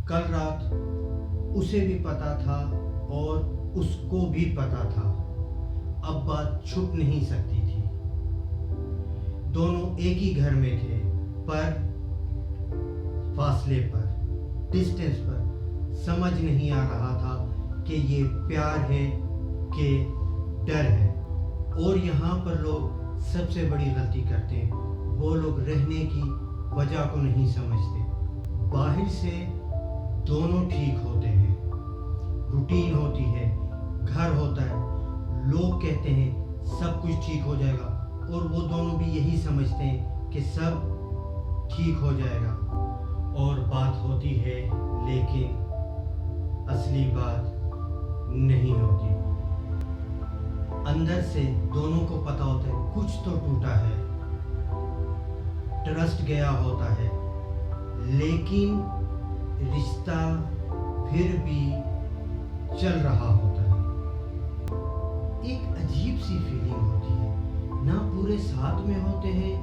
कल रात उसे भी पता था और उसको भी पता था। अब बात छुप नहीं सकती थी। दोनों एक ही घर में थे, पर फासले पर, डिस्टेंस पर। समझ नहीं आ रहा था कि ये प्यार है कि डर है। और यहाँ पर लोग सबसे बड़ी गलती करते हैं, वो लोग रहने की वजह को नहीं समझते। बाहर से दोनों ठीक होते हैं, रूटीन होती है, घर होता है, लोग कहते हैं सब कुछ ठीक हो जाएगा, और वो दोनों भी यही समझते हैं कि सब ठीक हो जाएगा। और बात होती है, लेकिन असली बात नहीं होती। अंदर से दोनों को पता होता है कुछ तो टूटा है, ट्रस्ट गया होता है, लेकिन रिश्ता फिर भी चल रहा होता है। एक अजीब सी फीलिंग होती है, ना पूरे साथ में होते हैं,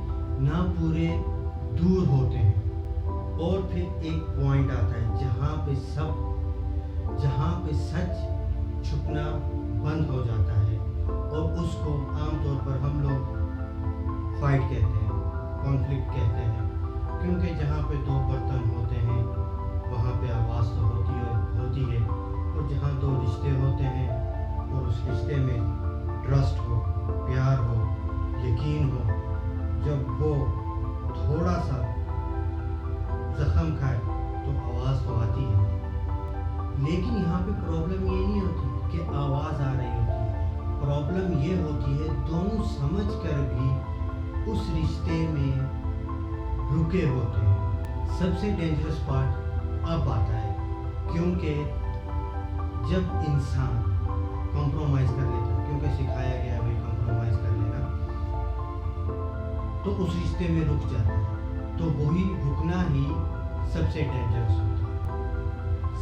ना पूरे दूर होते हैं। और फिर एक पॉइंट आता है जहाँ पे सच छुपना बंद हो जाता है, और उसको आमतौर पर हम लोग फाइट कहते हैं, कॉन्फ्लिक्ट कहते हैं। क्योंकि जहाँ पे दो बर्तन होते हैं वहाँ पे आवाज़ तो होती है, और जहाँ दो रिश्ते होते हैं और उस रिश्ते में ट्रस्ट हो, प्यार हो, यकीन हो, जब वो थोड़ा सा जख्म खाए तो आवाज़ तो आती है। लेकिन यहाँ पे प्रॉब्लम ये नहीं होती कि आवाज़ आ रही होती है, प्रॉब्लम ये होती है दोनों समझ कर भी उस रिश्ते में रुके होते हैं। सबसे डेंजरस पार्ट अब आता है, क्योंकि जब इंसान कॉम्प्रोमाइज़ कर लेता है, क्योंकि सिखाया गया भाई कॉम्प्रोमाइज़ कर लेना, तो उस रिश्ते में रुक जाता है। तो वही रुकना ही सबसे डेंजरस होता है।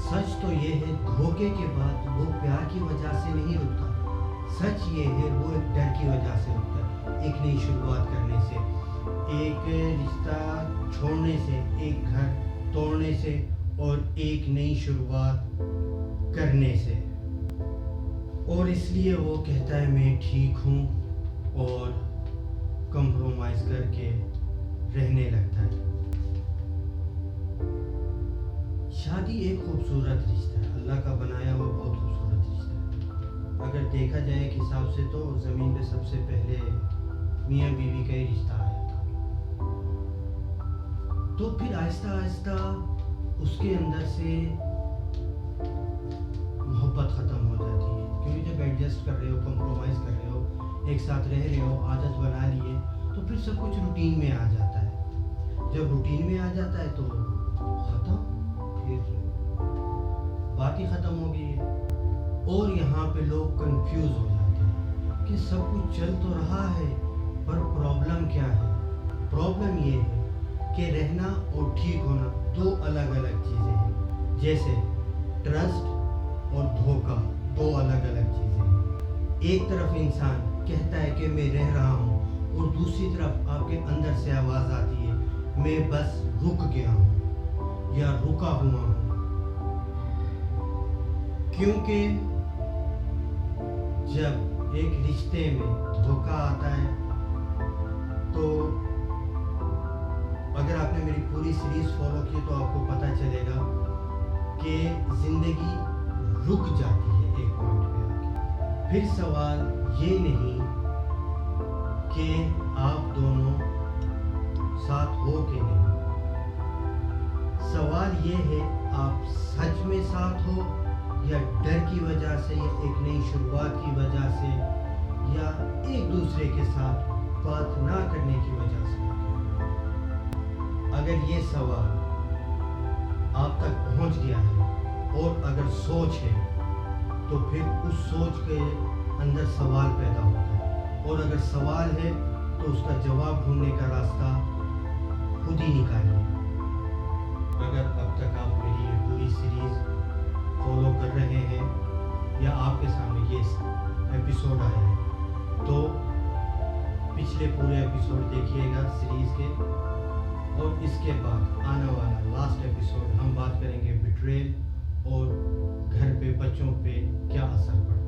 सच तो ये है, धोखे के बाद वो प्यार की वजह से नहीं रुकता। सच ये है, वो एक डर की वजह से रुकता है, एक नई शुरुआत करने से, एक रिश्ता छोड़ने से, एक घर तोड़ने से, और एक नई शुरुआत करने से। और इसलिए वो कहता है मैं ठीक हूँ, और कॉम्प्रोमाइज़ करके रहने लगता है। शादी एक खूबसूरत रिश्ता है, अल्लाह का बनाया हुआ बहुत खूबसूरत रिश्ता है। अगर देखा जाए एक हिसाब से तो ज़मीन पे सबसे पहले मियाँ बीवी का ही रिश्ता आया था। तो फिर आहिस्ता आहिस्ता उसके अंदर से मोहब्बत ख़त्म हो जाती है, क्योंकि जब एडजस्ट कर रहे हो, कॉम्प्रोमाइज़ कर रहे हो, एक साथ रह रहे हो, आदत बना लिए, तो फिर सब कुछ रूटीन में आ जाता है। जब रूटीन में आ जाता है तो ख़त्म, फिर बात ही ख़त्म हो गई है। और यहाँ पे लोग कंफ्यूज हो जाते हैं कि सब कुछ चल तो रहा है, पर प्रॉब्लम क्या है। प्रॉब्लम ये है कि रहना और ठीक होना दो अलग अलग चीज़ें हैं। जैसे ट्रस्ट और धोखा दो अलग अलग चीज़ें हैं। एक तरफ इंसान कहता है कि मैं रह रहा हूँ, और दूसरी तरफ आपके अंदर से आवाज़ आती है मैं बस रुक गया हूँ या रुका हुआ हूँ। क्योंकि जब एक रिश्ते में धोखा आता है, तो अगर आपने मेरी पूरी सीरीज फॉलो की तो आपको पता चलेगा कि ज़िंदगी रुक जाती है एक पॉइंट पे आके। फिर सवाल ये नहीं कि आप दोनों साथ हो कि नहीं, सवाल ये है आप सच में साथ हो, या डर की वजह से, या एक नई शुरुआत की वजह से, या एक दूसरे के साथ बात ना करने की वजह से। अगर ये सवाल आप तक पहुंच गया है, और अगर सोच है, तो फिर उस सोच के अंदर सवाल पैदा होता है, और अगर सवाल है तो उसका जवाब ढूंढने का रास्ता खुद ही निकालिए। अगर अब तक आप मेरी ये पूरी सीरीज़ फॉलो कर रहे हैं, या आपके सामने ये एपिसोड आया है, तो पिछले पूरे एपिसोड देखिएगा सीरीज़ के, और इसके बाद आने वाला लास्ट एपिसोड हम बात करेंगे बिट्रेयल بچوں پہ کیا اثر پڑتا ہے۔